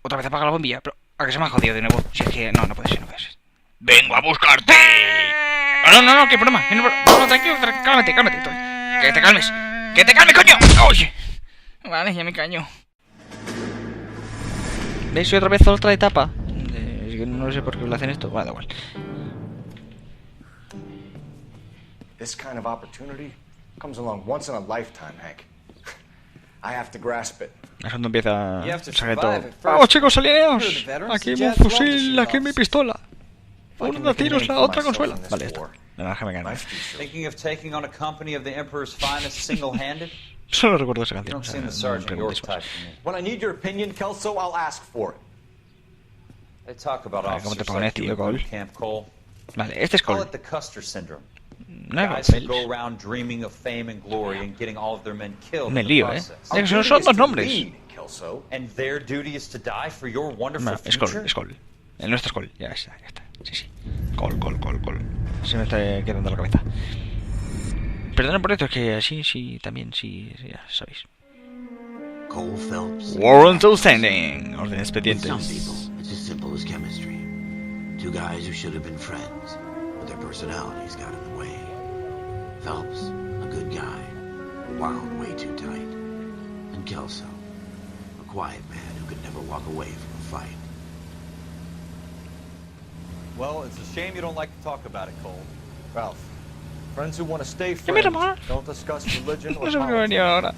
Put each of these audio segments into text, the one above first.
Otra vez apaga la bombilla, pero a que se me ha jodido de nuevo. Si es que no puede ser, no puede ser. ¡Vengo a buscarte! No, qué broma. No, tranquilo, cálmate. Que te calmes. ¡Que te calmes, coño! ¡Oye! Vale, ya me caño. ¿Veis? Otra vez otra etapa. No sé por qué lo hacen esto. Bueno, da igual. This kind of opportunity comes along once in a lifetime, Hank. I have to grasp it. Es cuando empieza el secreto. ¡Vamos, chicos, alineaos! Aquí mi fusil, aquí mi pistola. Una tiros, la otra consuela. Vale, esto. Déjame ganar. Thinking of taking on a company of the Emperor's finest single-handed? Solo recuerdo esa You canción. don't seem the Sergeant York type to me. When I need your opinion, Kelso, I'll ask for it. They talk about Vale, ¿cómo te officers pones, like you tío, in Cole? boot camp, Cole. Vale, este es Call Cole. it the Custer syndrome. No hay Guys who Phelps. go around dreaming of fame and glory and getting all of their men killed Me in the lío, process. Es que son dos nombres. Lead, Kelso. And their duty is to die for your wonderful No, es Cole, future? es Cole. El nuestro es Cole. Ya está. Sí. Cole. Se me está quedando la cabeza. Perdona por esto, es que así, sí, también, sí, ya sabéis. Cole Phelps. Warrant outstanding. Orden With expedientes. some people, it's as simple as chemistry. Two guys who should have been friends, but their personalities got in the way. Phelps, a good guy, wound way too tight. And Kelso, a quiet man who could never walk away from a fight. Well, it's a shame you don't like to talk about it, Cole. Ralph, friends who want to stay ¿Qué me friends llama? don't discuss religion or No sé por qué venía politics. ahora.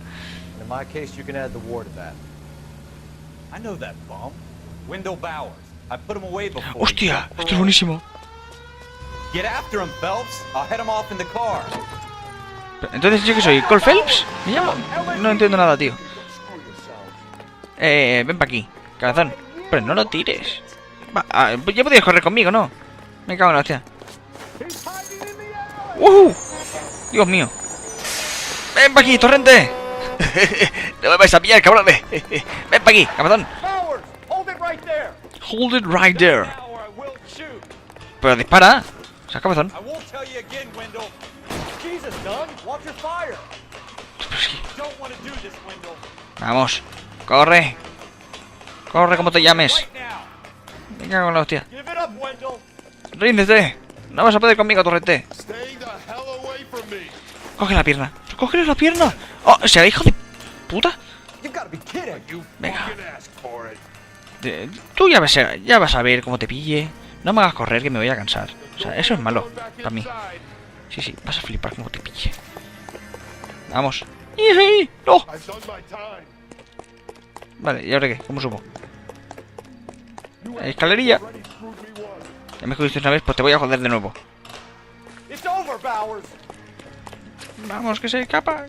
In my case, you can add the war to that. I know that bum. Wendell Bowers. I put him away before. Hostia, esto es buenísimo. Get after him, Phelps. I'll head him off in the car. Entonces, ¿yo qué soy? ¿Cole Phelps? ¿Me llamo? No entiendo nada, tío. Ven pa' aquí, cabezón. Pero no lo tires. Ya podías correr conmigo, ¿no? Me cago en la hostia. Dios mío. Ven pa' aquí, torrente. No me vais a pillar, cabrones. Ven pa' aquí, cabezón. Hold it right there. Pero dispara. O sea, cabezón. Vamos. Corre. Corre como te llames. Venga con la hostia. Ríndete. No vas a poder conmigo, torrente. Coge la pierna. Cógele la pierna. Oh, ¿será hijo de puta? Venga. Tú ya vas a ver cómo te pille. No me hagas correr, que me voy a cansar. O sea, eso es malo para mí. Sí, vas a flipar como te pille. Vamos. ¡No! Vale, ¿y ahora qué? ¿Cómo subo? Escalerilla. Ya me jodiste una vez, pues te voy a joder de nuevo. Vamos, que se escapa,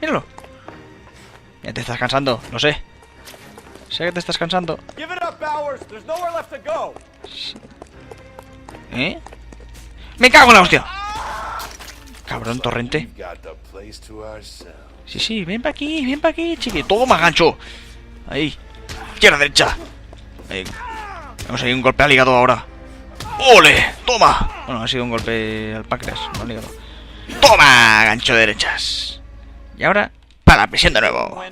Míralo. Ya te estás cansando, lo sé. Sé que te estás cansando. ¿Eh? ¡Me cago en la hostia! Cabrón, torrente. Sí, ven pa' aquí, chiqui. Toma, gancho. Ahí. Izquierda, derecha. Ahí. Vamos ahí, un golpe al hígado ahora. ¡Ole! ¡Toma! Bueno, ha sido un golpe al páncreas, no al hígado. ¡Toma! Gancho de derechas. Y ahora, para la prisión de nuevo.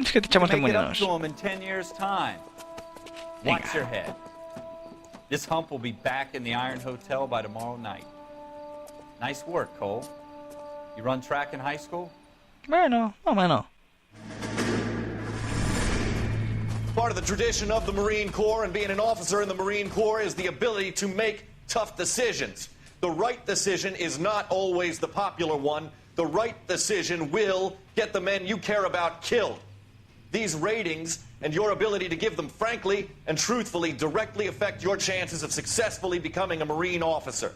Es que te echamos demonios. Venga. This hump will be back in the Iron Hotel by tomorrow night. Nice work, Cole. You run track in high school? Bueno, más o menos. Part of the tradition of the Marine Corps and being an officer in the Marine Corps is the ability to make tough decisions. The right decision is not always the popular one. The right decision will get the men you care about killed. These ratings and your ability to give them frankly and truthfully directly affect your chances of successfully becoming a Marine officer.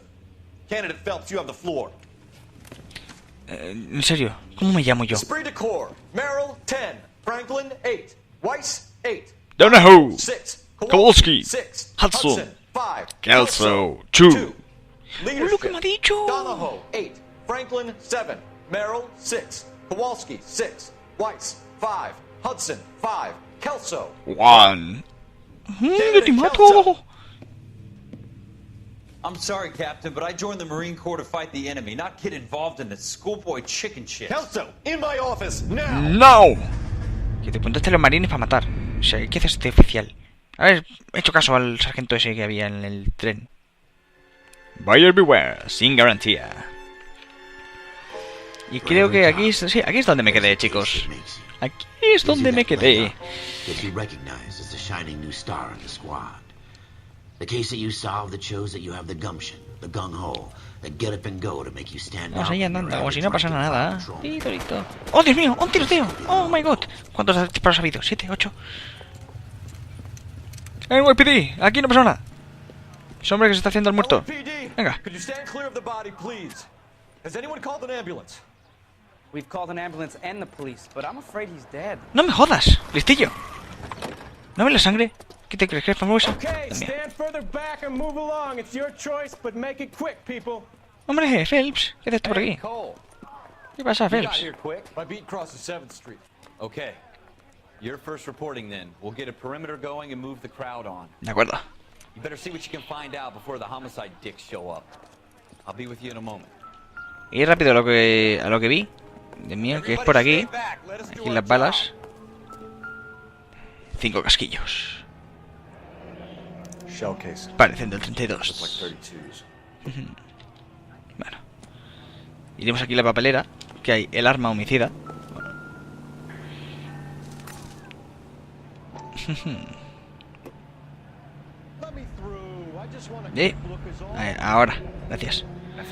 Candidate Phelps, you have the floor. En serio, ¿cómo me llamo yo? Esprit de Corps, Merrill 10, Franklin 8, Weiss 8, Donahoe, 6, Kowalski, 6, Hudson, 5, Kelso, 2. Leadership, que me ha dicho. Donahoe 8, Franklin 7, Merrill 6, Kowalski 6, Weiss 5, Hudson 5, Kelso 1. ¡Que te mato! I'm sorry, Captain, but I joined the Marine Corps to fight the enemy, not get involved in the schoolboy chicken shit. Kelso, in my office, now! ¡No! Que te apuntaste a los marines para matar. O sea, ¿qué haces este oficial? A ver, he hecho caso al sargento ese que había en el tren. Buyer beware, sin garantía. Y creo que aquí, sí, aquí es donde me quedé, chicos. Aquí es donde me quedé. Vamos ahí andando, como si no pasara nada. Listo, listo. ¡Oh, Dios mío! ¡Un tiroteo! ¡Oh, my God! ¿Cuántos disparos ha habido? ¿7? ¿8? NYPD, aquí no pasa nada. Ese hombre que se está haciendo el muerto. Venga. No me jodas, listillo. ¿No ves la sangre? ¿Qué te crees que es famosa? Hombre, Phelps, ¿qué haces tú por aquí? ¿Qué pasa, Phelps? Okay. You're first reporting then. We'll get a perimeter going and move the crowd on. De acuerdo. You better see what you can find out before the homicide dicks show up. I'll be with you in a moment. Y rápido a lo que vi. Dios mío, que es por aquí. Aquí las balas. 5 casquillos. Parecen del 32. Bueno. Iremos aquí a la papelera. Que hay el arma homicida. Ahora, gracias. La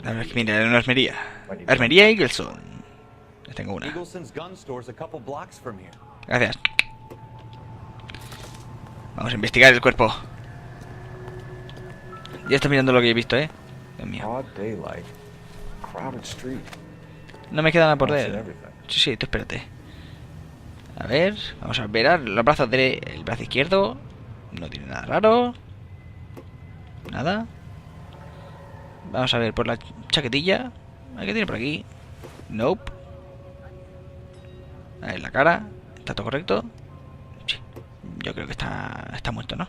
verdad es que mira, era una armería. Armería Eagleson. Ya tengo una. Gracias. Vamos a investigar el cuerpo. Ya está mirando lo que he visto, Dios mío. No me queda nada por ver. Sí, tú espérate. A ver, vamos a ver los brazos el brazo izquierdo. No tiene nada raro. Nada. Vamos a ver por la chaquetilla. ¿Qué tiene por aquí? Nope. A ver la cara. ¿Está todo correcto? Sí. Yo creo que está muerto, ¿no?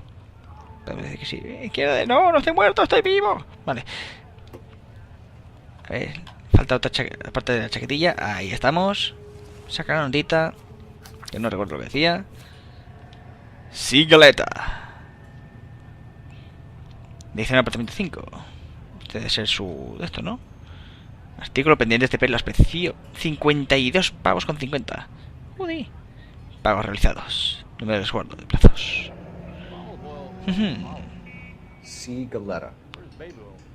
Podemos decir que sí. Izquierda. No, no estoy muerto, estoy vivo. Vale. A ver. Falta otra parte de la chaquetilla. Ahí estamos. Saca la notita. Que no recuerdo lo que decía. Sigaleta. Dice en el apartamento 5. Debe ser su... de esto, ¿no? Artículo pendiente de pelas precio 52 pavos con 50. Uy. Pagos realizados. Número de resguardo de plazos. Sigaleta.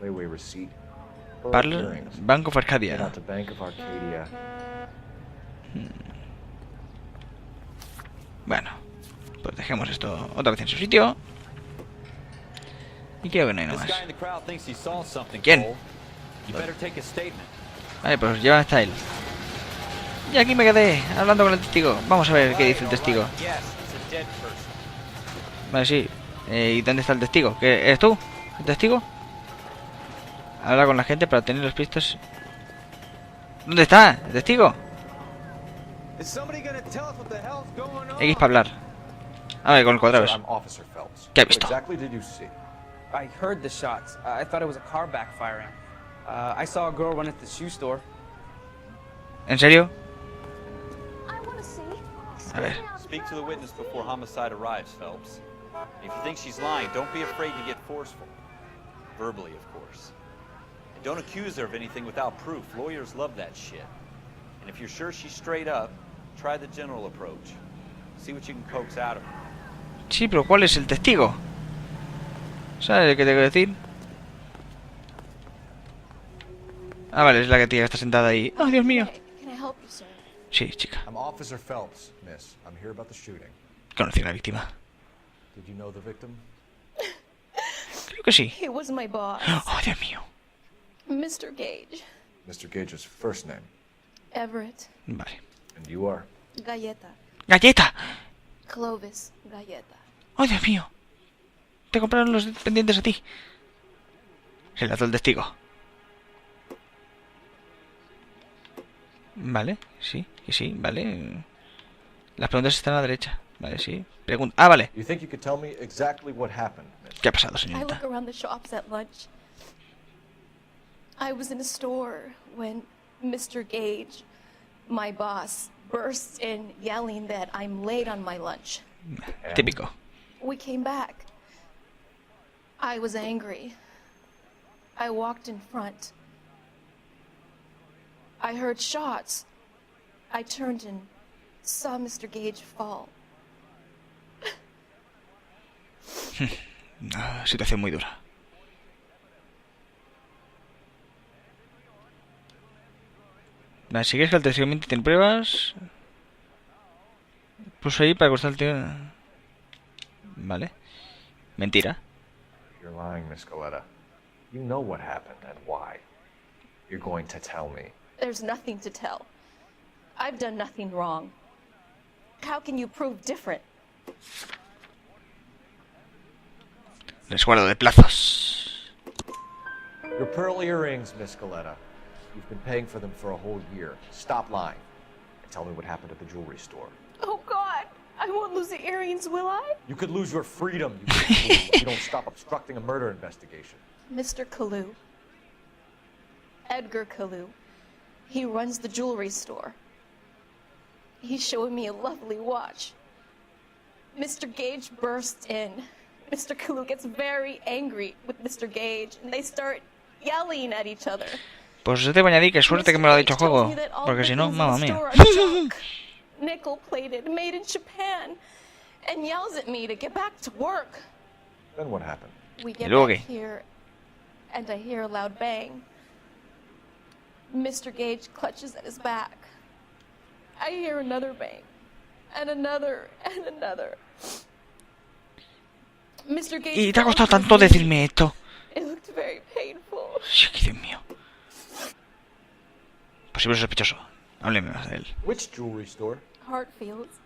Layaway receipt. Parler Bank of Arcadia. Bueno, pues dejemos esto otra vez en su sitio. Y creo que no hay nada más. ¿Quién? Vale, pues ya está él. Y aquí me quedé hablando con el testigo. Vamos a ver qué dice el testigo. Vale, sí. ¿Y dónde está el testigo? ¿Qué, ¿eres tú? ¿El testigo? Habla con la gente para tener los pistos. ¿Dónde está el testigo? X para hablar. A ver, con el cuadrado. ¿Qué ha visto? I heard the shots. I thought it was a car backfiring. I saw a girl run at the shoe store. ¿En serio? A ver. Speak to the witness before homicide arrives, Phelps. If you think she's lying, don't be afraid to get forceful. Verbally, of course. And don't accuse her of anything without proof. Lawyers love that shit. And if you're sure she's straight up, try the general approach. See what you can coax out of her. Sí, pero ¿cuál es el testigo? ¿Sabes qué tengo que decir? Ah, vale, es la que está sentada ahí. ¡Oh, Dios mío! Sí, chica. Conocí a la víctima. Creo que sí. ¡Oh, Dios mío! Mr. Gage. Mr. Gage's first name. Everett. Vale. And you are? Galleta. ¡Galleta! Clovis Galleta. ¡Oh, Dios mío! Te compraron los pendientes a ti. Relato el testigo. Vale, sí, que sí, vale. Las preguntas están a la derecha. Vale, sí. Pregunta. Ah, vale. You think you could tell me exactly what happened, miss? ¿Qué ha pasado, I señorita? look around the shops at lunch. I was in a store when Mr. Gage, my boss, bursts in yelling that I'm late on my lunch. Típico. We came back. I was angry. I walked in front. I heard shots. I turned and saw Mr. Gage fall. Una situación muy dura. Vale, si quieres que el testigo tiene pruebas. Puso ahí para acostar al tío. Vale. Mentira. You're lying, Miss Coletta. You know what happened and why. You're going to tell me. There's nothing to tell. I've done nothing wrong. How can you prove different? Resguardo de plazos. Your pearl earrings, Miss Coletta. You've been paying for them for a whole year. Stop lying and tell me what happened at the jewelry store. Oh, God. I won't lose the earrings, will I? You could lose your freedom if you don't stop obstructing a murder investigation. Mr. Kalu. Edgar Kalu. He runs the jewelry store. He's showing me a lovely watch. Mr. Gage bursts in. Mr. Kalu gets very angry with Mr. Gage, and they start yelling at each other. Pues debo añadir que suerte que me lo ha dicho el juego, porque si no, mamma mía. Nickel plated, made in Japan, and yells at me to get back to work. Then what happened? We get luego back qué? here, and I hear a loud bang. Mr. Gage clutches at his back. I hear another bang, and another, and another. Mr. Gage. Y te ha costado tanto decirme esto. It looked very painful. Sí, que Dios mío. Posible sospechoso. Hábleme más de él. Which jewelry store? Hartfield's.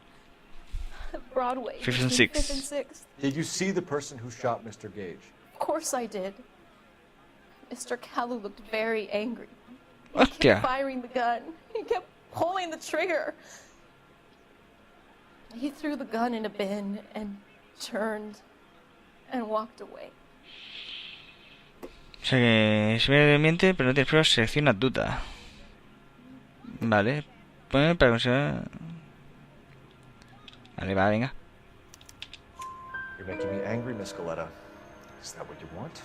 Broadway. Fifth and between Sixth. 5th and 6th. Did you see the person who shot Mr. Gage? Of course I did. Mr. Kalu looked very angry. He Hostia. kept firing the gun. He kept pulling the trigger. He threw the gun in a bin and turned and walked away. O sea que si me miente, pero no tienes pruebas, selecciona duda. Vale. Pues para conseguir... Vale, va, venga. You're making me angry, Miss Coletta. Is that what you want?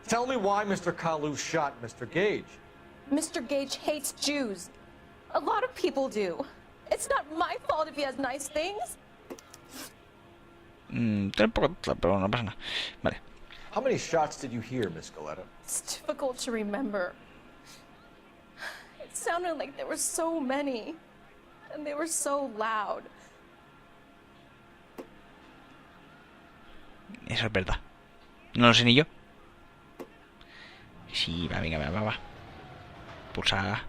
Tell me why Mr. Kalu shot Mr. Gage. Mr. Gage hates Jews. A lot of people do. It's not my fault if he has nice things. Está un poco... pero no pasa nada. Vale. How many shots did you hear, Miss Coletta? It's difficult to remember. It sounded like there were so many. And they were so loud. Eso es verdad. No lo sé ni yo. Sí, va, venga, va. Pulsa...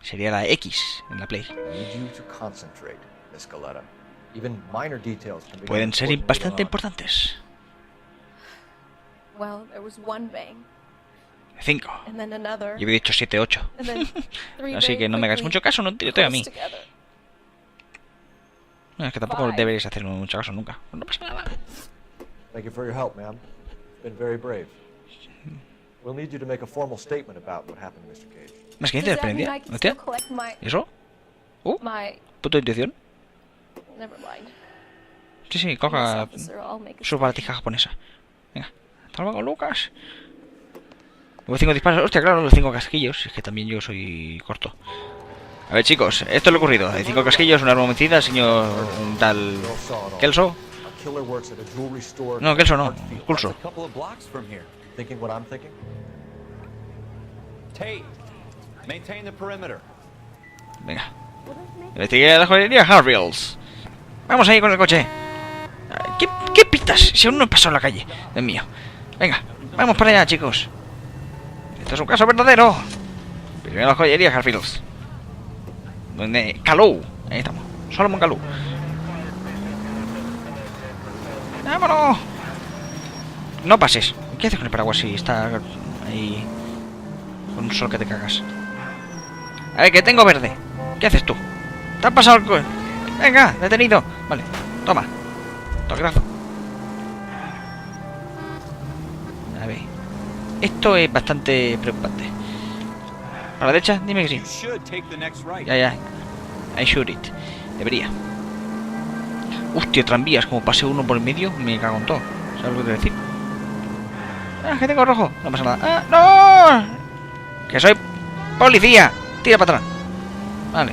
Sería la X en la Play. Need you to concentrate, Miss Coletta. Even minor details can be Pueden ser important bastante later on. importantes. Well, there was one bang. 5. And then another. Yo había dicho 7, 8. And then three Así very que no me hagas quickly, mucho caso, no tiroteo a mí. close together. No, es que tampoco Five. deberíais hacerme mucho caso nunca. No pasa nada. Thank you for your help, ma'am. You've been very brave. We'll need you to make a formal statement about what happened to Mr. Gage. Más que Does te that mean desprendía. I can Hostia. still collect my... ¿Y eso? my... Puta intuición. Never mind. Sí, sí, Police coja officer, I'll make a su baratija japonesa. Venga. Hasta luego, Lucas. Hubo 5 disparos. Hostia, claro, los 5 casquillos. Es que también yo soy corto. A ver, chicos, esto es lo ocurrido. Hay 5 casquillos, un arma homicida, el señor tal... Kelso. A killer works at a jewelry store. No, Kelso no. Hartfield. Pulso. A couple of blocks from here. Thinking what I'm thinking? Tate, maintain the perimeter. Venga. Investigué la joyería Hartfields. Vamos ahí con el coche. ¿Qué pistas? Si aún no he pasado la calle. Dios mío. Venga, vamos para allá, chicos. Esto es un caso verdadero. Primero la joyería Hartfields. Donde... Kalu. Ahí estamos. Solomon Kalu. ¡Vámonos! No pases. ¿Qué haces con el paraguas si está ahí con un sol que te cagas? A ver, que tengo verde. ¿Qué haces tú? Te has pasado el Venga, detenido. Vale, toma. Toquerazo. A ver. Esto es bastante preocupante. ¿Para la derecha? Dime que sí. Ya. I should it. Debería. Hostia, tranvías. Como pase uno por el medio, me cago en todo. ¿Sabes lo que te decir? Ah, que tengo rojo. No pasa nada. ¡Ah, no! Que soy policía. Tira para atrás. Vale.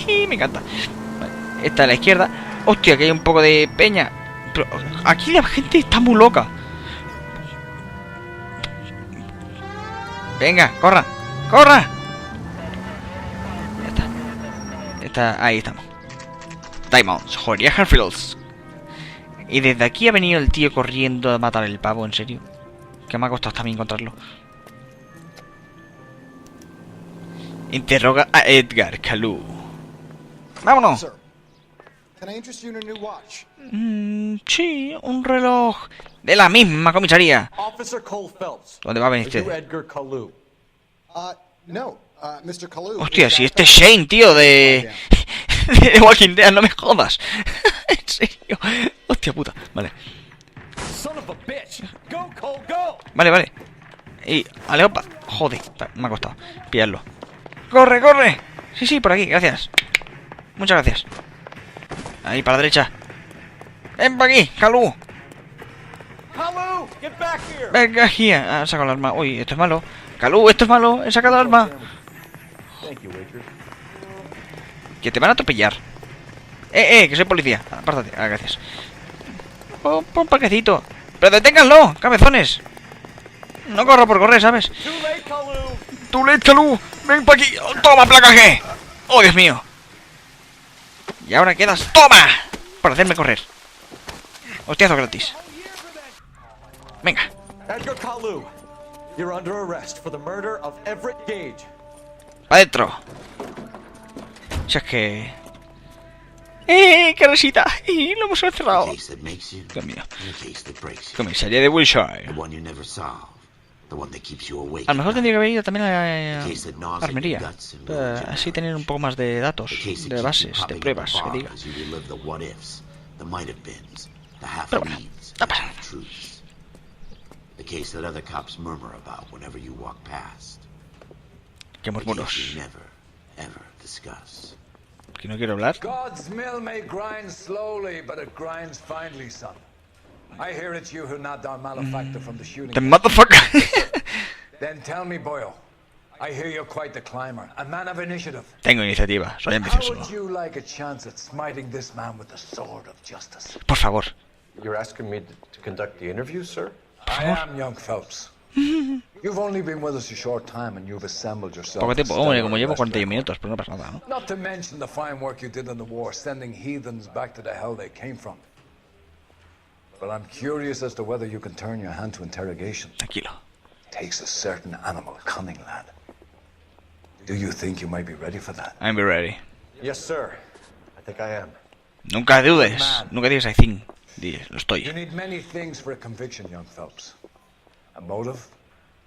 Me encanta. Vale. Esta a la izquierda. Hostia, que hay un poco de peña. Pero aquí la gente está muy loca. Venga, corra. ¡Corra! Ya está. Ahí estamos. Diamonds, joder, Harfields. Y desde aquí ha venido el tío corriendo a matar el pavo, en serio. Que me ha costado también encontrarlo. Interroga a Edgar Kalou. ¡Vámonos! Sí, un reloj de la misma comisaría. ¿Dónde va a venir este? Hostia, si este es Shane, tío, de Walking Dead, no me jodas. En serio. Hostia puta. Vale. Vale. Y aleopa. Joder, me ha costado pillarlo. ¡Corre, corre! Sí, por aquí, gracias. Muchas gracias. Ahí, para la derecha. Ven para aquí, Kalou. Venga aquí. Ha sacado el arma. Uy, esto es malo. Kalou, esto es malo. He sacado el arma. Que te van a atropellar. Que soy policía. Apártate. Ah, gracias. Pon un parquecito. Pero deténganlo, cabezones. No corro por correr, ¿sabes? Too late, Kalou. Ven para aquí. Toma, placa G. Oh, Dios mío. Y ahora quedas. ¡Toma! Por hacerme correr. Hostiazo gratis. Venga. Edgar Kalou, you're under arrest for the murder of Everett Gage. Adentro. Si es que... ¡Qué risita! Lo hemos cerrado. Dios mío. Comisaría de Wilshire. A lo mejor tendría que haber ido también a la armería. Así tener un poco más de datos, de bases, de pruebas, que diga. Pero bueno, no pasa nada. Que murmuros. Que no quiero hablar. God's mill may grind slowly, but it grinds finely, son. I hear it's you who nabbed our malefactor from the shooting. The motherfucker. Then tell me, Boyle. I hear you're quite the climber, a man of initiative. Tengo iniciativa, soy How ambicioso. would you like a chance at smiting this man with the sword of justice? Por favor. You're asking me to conduct the interview, sir? I am young Phelps. You've only been with us a short time and you've assembled yourself. Poco tiempo, hombre, como llevo 41 minutos, pero no pasa nada, ¿no? Not to mention the fine work you did in the war, sending heathens back to the hell they came from. But I'm curious as to whether you can turn your hand to interrogation. Tranquilo. Takes a certain animal cunning, lad. Do you think you might be ready for that? I'm ready. Yes, sir. I think I am. Nunca dudes, nunca digas I think. Lo estoy. You need many things for a conviction, young Phelps. A motive,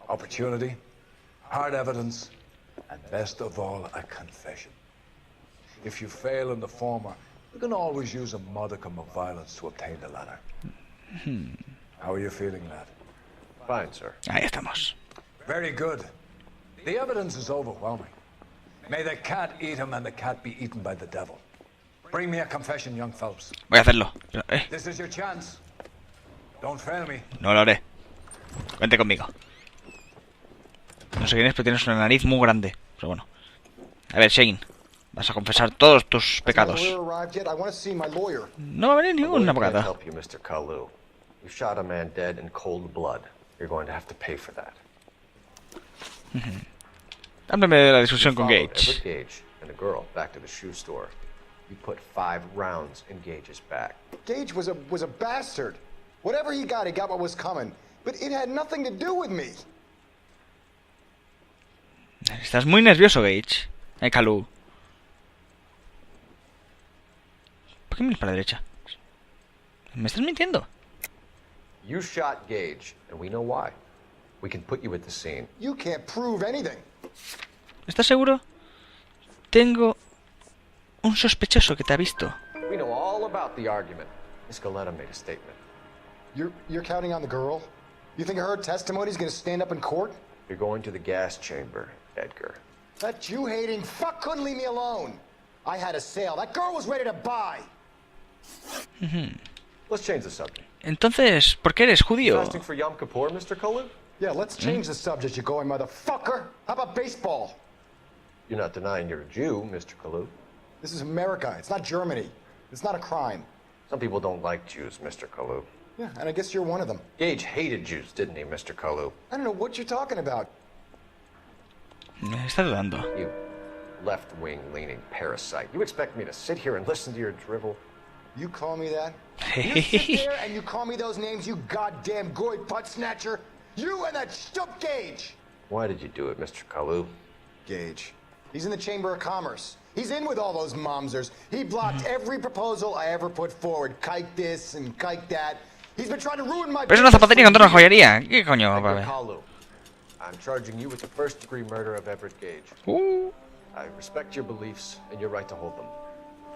opportunity, hard evidence, and best of all, a confession. If you fail in the former, you can always use a modicum of violence to obtain the latter. How are you feeling, lad? Fine, sir. Ahí estamos. Very good. The evidence is overwhelming. May the cat eat him and the cat be eaten by the devil. Bring me a confession, young Phelps. Voy a hacerlo. Pero, This is your chance. Don't fail me. no lo haré. Cuente conmigo. No sé quién es, pero tienes una nariz muy grande. Pero bueno. A ver, Shane. Vas a confesar todos tus pecados. No va a venir ningún abogado. help you, Mr. Kalou. You shot a man dead in cold blood. You're going to have to pay for that. Háblame de la discusión con Followed Gage. Everett Gage and a girl back to the shoe store. You put 5 rounds in Gage's back. Gage was a bastard. Whatever he got what was coming. But it had nothing to do with me. Estás muy nervioso, Gage. Kalou. ¿Por qué miras para la derecha? ¿Me estás mintiendo? You shot Gage, and we know why. We can put you at the scene. You can't prove anything. ¿Estás seguro? Tengo un sospechoso que te ha visto. We know all about the argument. Miss Galetta made a statement. You're counting on the girl? You think her testimony is going to stand up in court? You're going to the gas chamber, Edgar. That Jew-hating fuck couldn't leave me alone. I had a sale. That girl was ready to buy. Let's change the subject. Entonces, ¿por qué eres judío? Fasting for Yom Kippur, Mr. Kalu? Yeah, let's change the subject, you going motherfucker. How about baseball? You're not denying you're a Jew, Mr. Kalu. This is America. It's not Germany. It's not a crime. Some people don't like Jews, Mr. Kalu. Yeah, and I guess you're one of them. Gage hated Jews, didn't he, Mr. Kalu? I don't know what you're talking about. Me está dudando. You left-wing leaning parasite. You expect me to sit here and listen to your drivel? You call me that? You sit there and you call me those names, you goddamn goy butt snatcher? You and that stup Gage! Why did you do it, Mr. Kalu? Gage. He's in the Chamber of Commerce. He's in with all those momsers. He blocked every proposal I ever put forward. Kike this and kike that. He's been trying to ruin my... Pero es una zapatería contra una joyería. ¿Qué coño, Edgar papi? Kalu, I'm charging you with the first-degree murder of Everett Gage. I respect your beliefs and your right to hold them.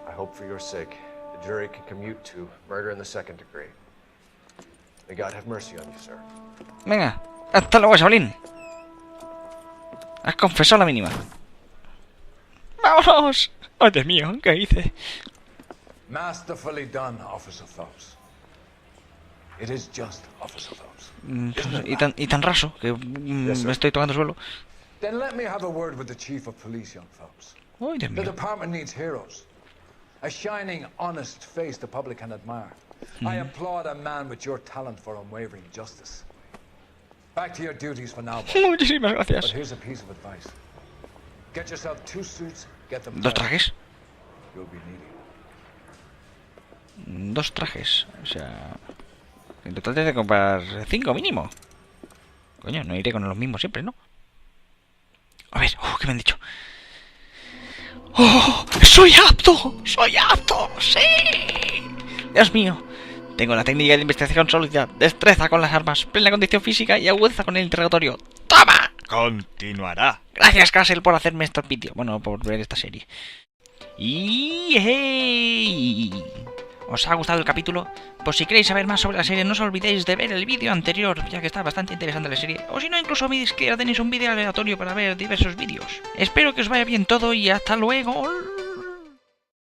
I hope for your sake the jury can commute to murder in the second degree. May God have mercy on you, sir. Venga, hasta luego, Shaolin. Has confesado la mínima. ¡Vámonos! ¡Oh, Dios mío! ¿Qué hice? Masterfully done, Officer Phelps. It is just, Officer Phelps. Y tan raso que me estoy tocando suelo. Then let me have a word with the Chief of Police, young Phelps. ¡Oh, Dios The mío! department needs heroes. A shining, honest face the public can admire. I applaud a man with your talent for unwavering justice. Back to your duties for now, boy. Muchísimas But gracias. here's a piece of advice. Get yourself 2 suits, get them ¿Dos tied. trajes? You'll be needing. 2 trajes. O sea... En total tienes que comprar 5 mínimo. Coño, no iré con los mismos siempre, ¿no? A ver, ¿qué me han dicho? ¡Oh! ¡Soy apto! ¡Soy apto! ¡Sí! Dios mío. Tengo la técnica de investigación sólida, destreza con las armas, plena condición física y agudeza con el interrogatorio. ¡Toma! Continuará. Gracias, Castle, por hacerme estos vídeos. Bueno, por ver esta serie. Y... ¡hey! ¿Os ha gustado el capítulo? Pues si queréis saber más sobre la serie, no os olvidéis de ver el vídeo anterior, ya que está bastante interesante la serie. O si no, incluso veis que ya tenéis un vídeo aleatorio para ver diversos vídeos. Espero que os vaya bien todo y hasta luego.